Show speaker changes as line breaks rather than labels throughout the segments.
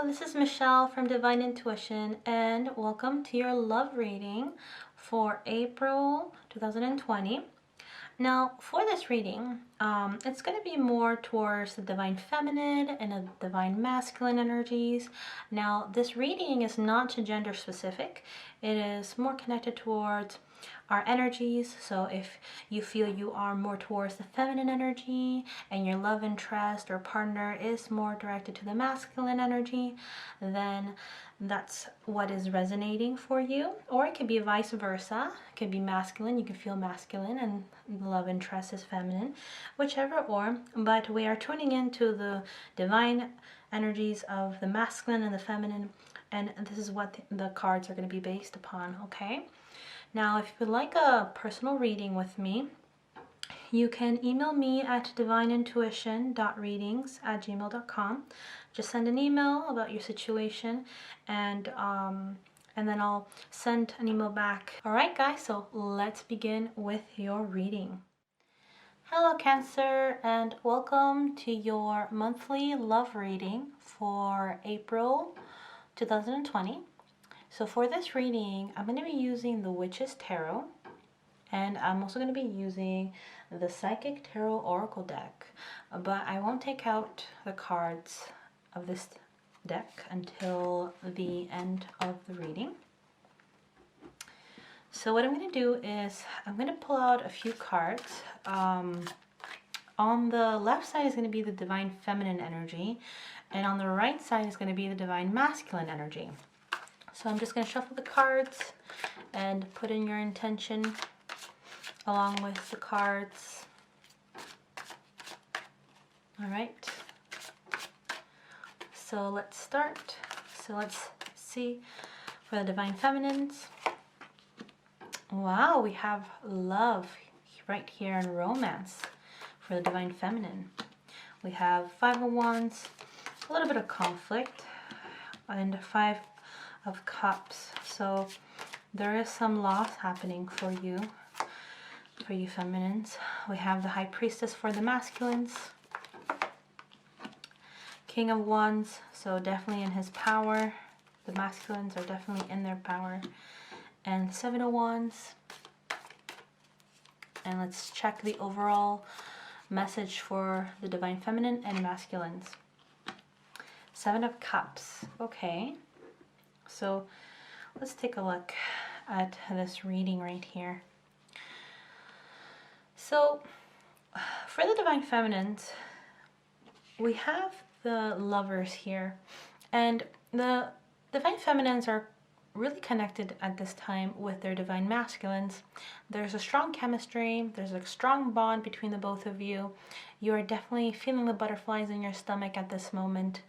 this is Michelle from Divine Intuition, and welcome to your love reading for April 2020. Now, for this reading, it's going to be more towards the divine feminine and the divine masculine energies. Now, this reading is not gender specific, it is more connected towards our energies. So if you feel you are more towards the feminine energy and your love interest or partner is more directed to the masculine energy, then that's what is resonating for you. Or it could be vice versa. It could be masculine, you can feel masculine, and the love interest is feminine, whichever. Or but we are tuning into the divine energies of the masculine and the feminine, and this is what the cards are going to be based upon. Okay, now if you would like a personal reading with me, you can email me at divineintuition.readings@gmail.com. Just send an email about your situation, and then I'll send an email back. All right, guys, so let's begin with your reading. Hello, Cancer, and welcome to your monthly love reading for April 2020. So for this reading, I'm going to be using the Witch's Tarot, and I'm also going to be using the Psychic Tarot Oracle deck, but I won't take out the cards of this deck until the end of the reading. So what I'm going to do is I'm going to pull out a few cards. On the left side is going to be the divine feminine energy, and on the right side is going to be the divine masculine energy. So I'm just going to shuffle the cards and put in your intention along with the cards. All right. So let's start. So let's see for the divine feminines. Wow, we have love right here in romance for the divine feminine. We have Five of Wands, a little bit of conflict, and Five of Cups. So there is some loss happening for you feminines. We have the High Priestess for the masculines, King of Wands, so definitely in his power. The masculines are definitely in their power. And Seven of Wands. And let's check the overall message for the divine feminine and masculines. Seven of Cups. Okay, so let's take a look at this reading right here. So for the divine feminines, we have the Lovers here, and the divine feminines are really connected at this time with their divine masculines. There's a strong chemistry, there's a strong bond between the both of you. You are definitely feeling the butterflies in your stomach at this moment.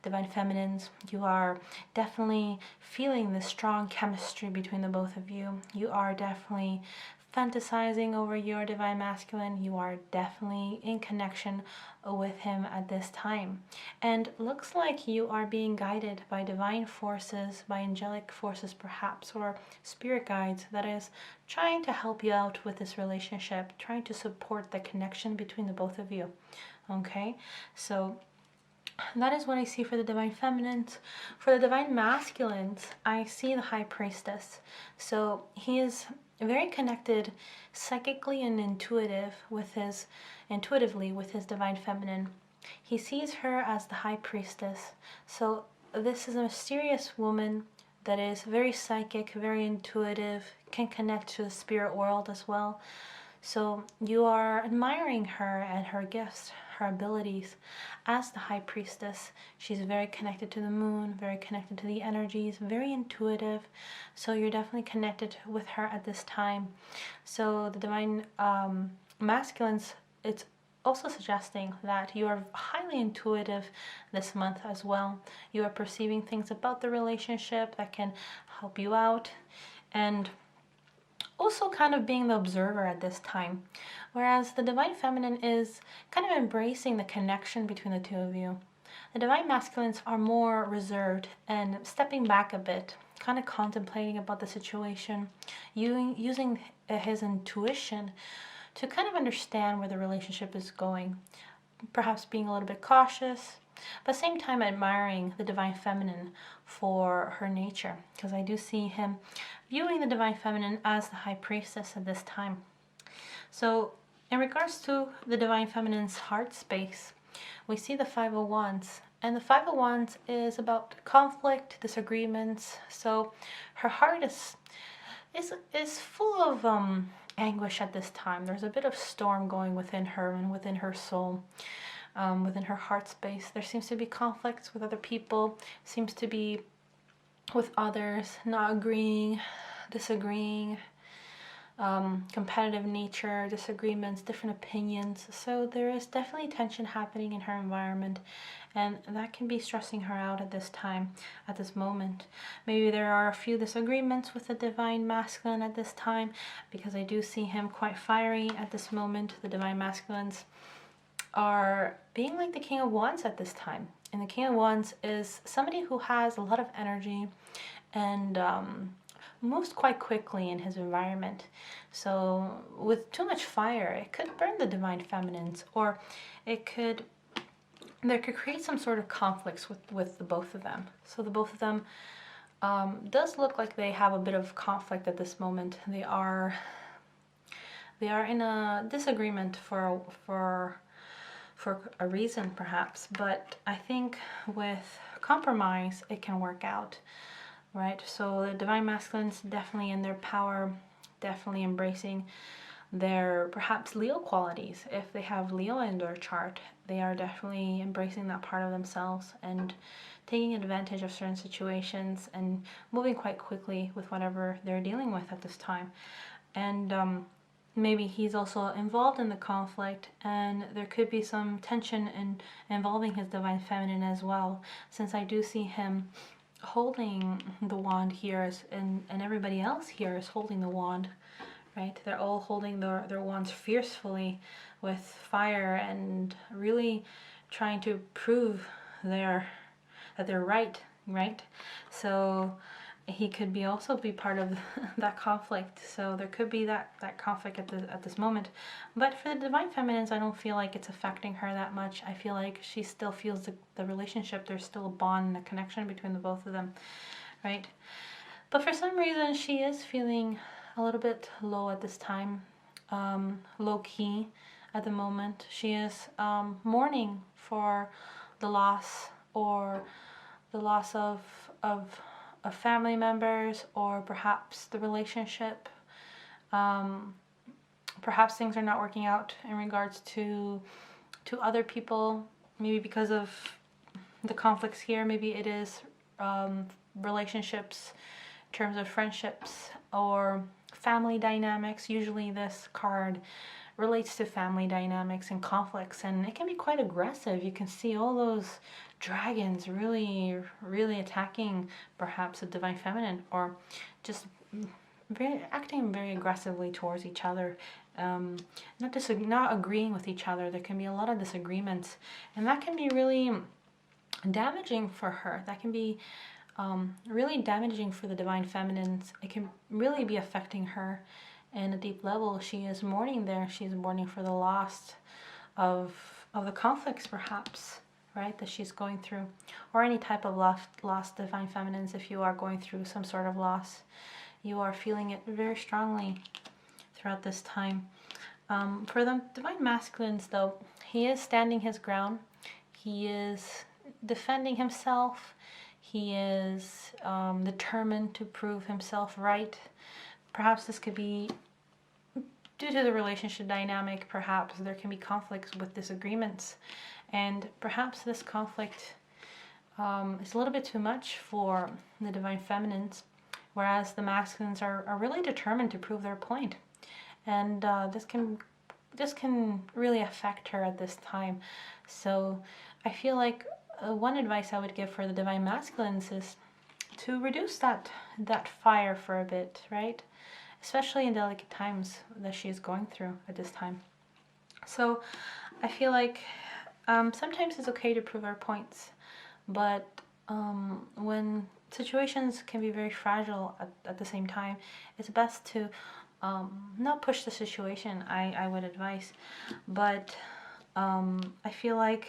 Divine feminines, you are definitely feeling the strong chemistry between the both of you. You are definitely fantasizing over your divine masculine. You are definitely in connection with him at this time, and looks like you are being guided by divine forces, by angelic forces perhaps, or spirit guides that is trying to help you out with this relationship, trying to support the connection between the both of you. Okay, so that is what I see for the divine feminines. For the divine masculines, I see the High Priestess. So he is very connected psychically and intuitively with his divine feminine. He sees her as the High Priestess. So this is a mysterious woman that is very psychic, very intuitive, can connect to the spirit world as well. So you are admiring her and her gifts, her abilities as the High Priestess. She's very connected to the moon, very connected to the energies, very intuitive. So you're definitely connected with her at this time. So the divine masculines, it's also suggesting that you are highly intuitive this month as well. You are perceiving things about the relationship that can help you out, and also kind of being the observer at this time, whereas the divine feminine is kind of embracing the connection between the two of you. The divine masculines are more reserved and stepping back a bit, kind of contemplating about the situation, using his intuition to kind of understand where the relationship is going, perhaps being a little bit cautious, but same time admiring the Divine Feminine for her nature, because I do see him viewing the Divine Feminine as the High Priestess at this time. So in regards to the Divine Feminine's heart space, we see the Five of Wands. And the Five of Wands is about conflict, disagreements. So her heart is full of anguish at this time. There's a bit of storm going within her and within her soul, within her heart space. There seems to be conflicts with other people, seems to be with others, not agreeing, disagreeing, competitive nature, disagreements, different opinions. So there is definitely tension happening in her environment, and that can be stressing her out at this time, at this moment. Maybe there are a few disagreements with the Divine Masculine at this time, because I do see him quite fiery at this moment. The Divine Masculines are being like the King of Wands at this time. And the King of Wands is somebody who has a lot of energy and moves quite quickly in his environment. So with too much fire, it could burn the Divine Feminines, or there could create some sort of conflicts with the both of them. So the both of them does look like they have a bit of conflict at this moment. They are in a disagreement for a reason, perhaps, but I think with compromise it can work out, right? So the Divine Masculines definitely in their power, definitely embracing their perhaps Leo qualities. If they have Leo in their chart, they are definitely embracing that part of themselves and taking advantage of certain situations and moving quite quickly with whatever they're dealing with at this time. And maybe he's also involved in the conflict, and there could be some tension involving his Divine Feminine as well, since I do see him holding the wand here, and everybody else here is holding the wand, right? They're all holding their wands fiercely with fire and really trying to prove that they're right? So he could also be part of that conflict. So there could be that conflict at this moment. But for the Divine Feminines, I don't feel like it's affecting her that much. I feel like she still feels the relationship. There's still a bond and a connection between the both of them, right? But for some reason, she is feeling a little bit low at this time, low key at the moment. She is mourning for the loss, or the loss of family members, or perhaps the relationship. Perhaps things are not working out in regards to other people, maybe because of the conflicts here. Maybe it is relationships in terms of friendships or family dynamics. Usually this card relates to family dynamics and conflicts, and it can be quite aggressive. You can see all those dragons really attacking perhaps the Divine Feminine, or just acting very aggressively towards each other, not agreeing with each other. There can be a lot of disagreements, and that can be really damaging for her. That can be really damaging for the Divine Feminines. It can really be affecting her in a deep level. She is mourning there. She's mourning for the loss of the conflicts, perhaps, right, that she's going through, or any type of loss. Divine Feminines, if you are going through some sort of loss, you are feeling it very strongly throughout this time. For the Divine Masculines, though, he is standing his ground. He is defending himself. He is determined to prove himself right. Perhaps this could be due to the relationship dynamic. Perhaps there can be conflicts with disagreements, and perhaps this conflict is a little bit too much for the Divine Feminines, whereas the Masculines are really determined to prove their point. And this can really affect her at this time. So I feel like one advice I would give for the Divine Masculines is to reduce that fire for a bit, right? Especially in delicate times that she is going through at this time. So I feel like sometimes it's okay to prove our points, but when situations can be very fragile at the same time, it's best to not push the situation, I would advise. But I feel like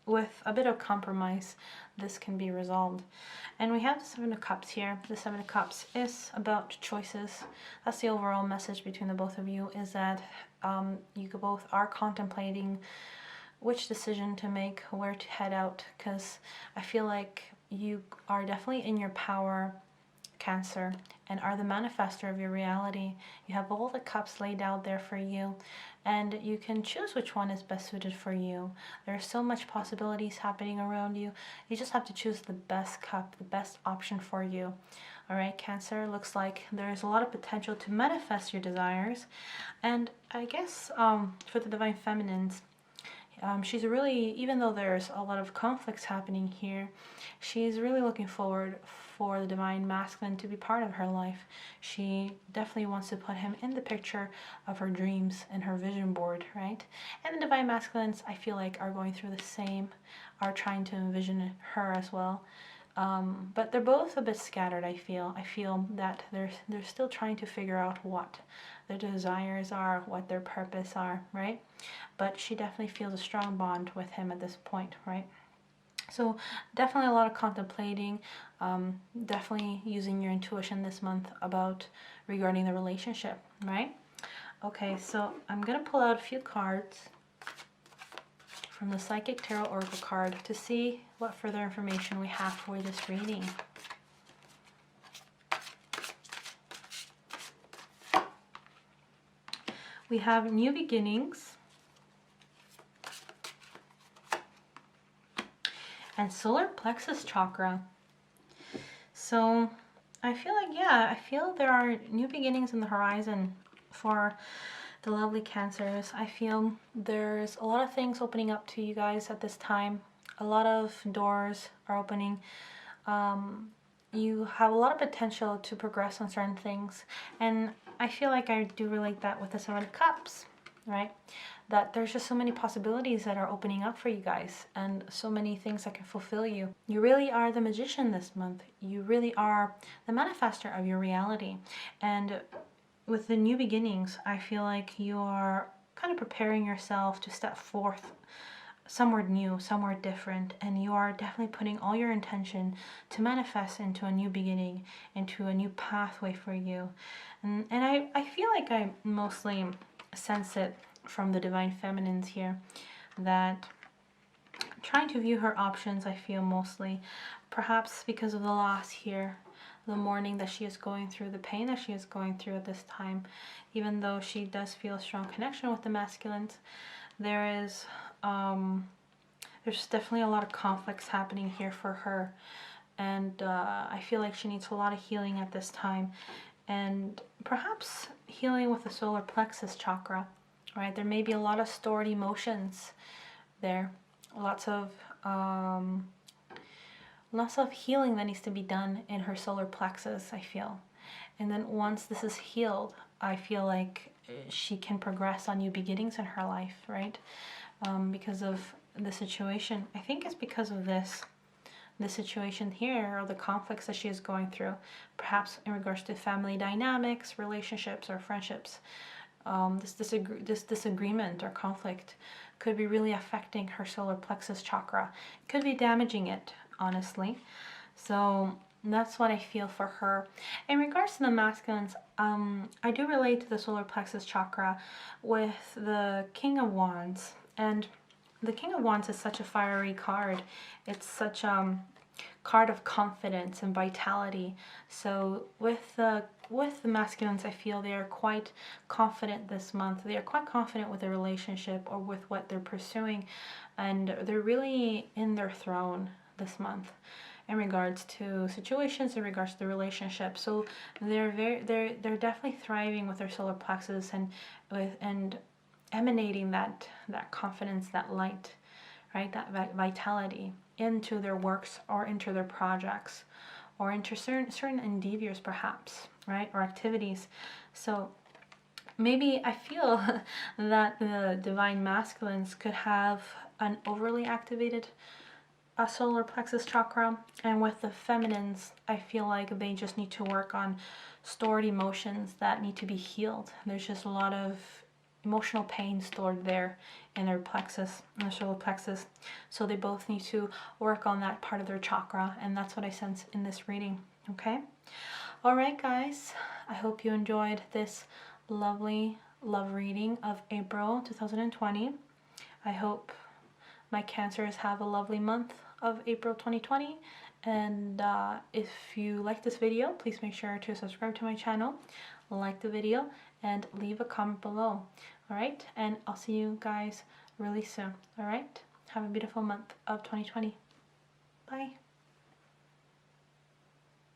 with a bit of compromise, this can be resolved. And we have the Seven of Cups here. The Seven of Cups is about choices. That's the overall message between the both of you, is that you both are contemplating which decision to make, where to head out, because I feel like you are definitely in your power, Cancer, and are the manifester of your reality. You have all the cups laid out there for you, and you can choose which one is best suited for you. There's so much possibilities happening around you. You just have to choose the best cup, the best option for you. All right, Cancer, looks like there's a lot of potential to manifest your desires. And I guess for the Divine Feminines, she's really, even though there's a lot of conflicts happening here, she's really looking forward for the Divine Masculine to be part of her life. She definitely wants to put him in the picture of her dreams and her vision board, right? And the Divine Masculines, I feel like, are going through the same, are trying to envision her as well. But they're both a bit scattered, I feel. I feel that they're still trying to figure out what their desires are, what their purpose are, right? But she definitely feels a strong bond with him at this point, right? So definitely a lot of contemplating, definitely using your intuition this month regarding the relationship, right? Okay, so I'm going to pull out a few cards from the Psychic Tarot Oracle card to see what further information we have for this reading. We have new beginnings and solar plexus chakra. So I feel like, yeah, I feel there are new beginnings in the horizon for the lovely Cancers. I feel there's a lot of things opening up to you guys at this time. A lot of doors are opening. You have a lot of potential to progress on certain things. And I feel like I do relate that with the Seven of Cups, right? That there's just so many possibilities that are opening up for you guys, and so many things that can fulfill you. You really are the magician this month. You really are the manifester of your reality. And with the new beginnings, I feel like you are kind of preparing yourself to step forth somewhere new, somewhere different, and you are definitely putting all your intention to manifest into a new beginning, into a new pathway for you. And I feel like I mostly sense it from the Divine Feminines here, that trying to view her options, I feel mostly, perhaps because of the loss here, the mourning that she is going through, the pain that she is going through at this time, even though she does feel a strong connection with the masculines, there's definitely a lot of conflicts happening here for her, and I feel like she needs a lot of healing at this time, and perhaps healing with the solar plexus chakra, right? There may be a lot of stored emotions there, lots of healing that needs to be done in her solar plexus, I feel. And then once this is healed, I feel like she can progress on new beginnings in her life, right? Because of the situation. I think it's because of the situation here, or the conflicts that she is going through, perhaps in regards to family dynamics, relationships, or friendships. This disagreement or conflict could be really affecting her solar plexus chakra. It could be damaging it, honestly. So that's what I feel for her. In regards to the masculines, I do relate to the solar plexus chakra with the King of Wands. And the King of Wands is such a fiery card. It's such a card of confidence and vitality. So with the masculines, I feel they are quite confident this month. They are quite confident with their relationship or with what they're pursuing, and they're really in their throne this month in regards to situations, in regards to the relationship. So they're definitely thriving with their solar plexus and emanating that confidence, that light, right, that vitality into their works or into their projects or into certain endeavors, perhaps, right, or activities. So maybe I feel that the Divine Masculines could have an overly activated solar plexus chakra, and with the feminines, I feel like they just need to work on stored emotions that need to be healed. There's just a lot of emotional pain stored there in their plexus, in the solar plexus. So they both need to work on that part of their chakra, and that's what I sense in this reading. Okay? Alright guys, I hope you enjoyed this lovely love reading of April 2020. I hope my Cancers have a lovely month of April 2020. And if you like this video, please make sure to subscribe to my channel, like the video, and leave a comment below. Alright, and I'll see you guys really soon. Alright, have a beautiful month of 2020. Bye.